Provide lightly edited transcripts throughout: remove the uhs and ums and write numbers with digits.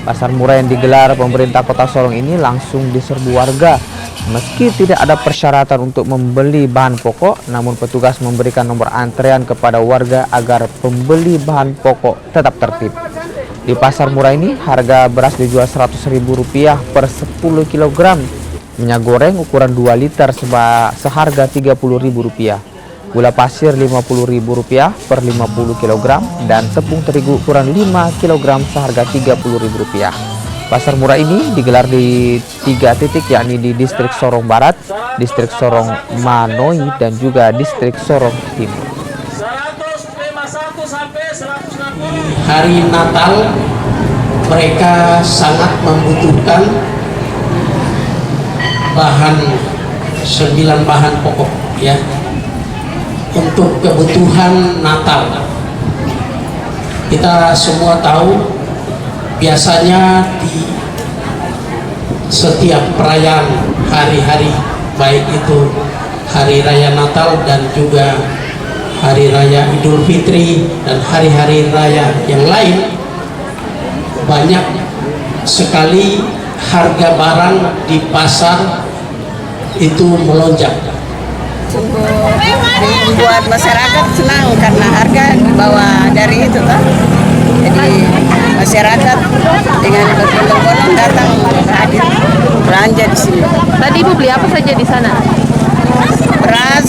Pasar murah yang digelar pemerintah Kota Sorong ini langsung diserbu warga. Meski tidak ada persyaratan untuk membeli bahan pokok, namun petugas memberikan nomor antrean kepada warga agar pembeli bahan pokok tetap tertib. Di pasar murah ini, harga beras dijual Rp100.000 per 10 kg, minyak goreng ukuran 2 liter seharga Rp30.000, gula pasir Rp50.000 per 50 kg, dan tepung terigu ukuran 5 kg seharga Rp30.000. Pasar murah ini digelar di 3 titik, yakni di distrik Sorong Barat, distrik Sorong Manoi, dan juga distrik Sorong Timur. Hari Natal mereka sangat membutuhkan bahan 9 bahan pokok ya untuk kebutuhan Natal. Kita semua tahu biasanya di setiap perayaan hari-hari, baik itu hari raya Natal dan juga hari raya Idul Fitri dan hari-hari raya yang lain, banyak sekali harga barang di pasar itu melonjak. Buat masyarakat senang karena harga di bawah dari itu kan. Jadi masyarakat dengan berbondong-bondong datang hadir belanja di sini. Tadi Ibu beli apa saja di sana? Beras,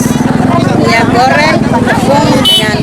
minyak goreng, tepung dengan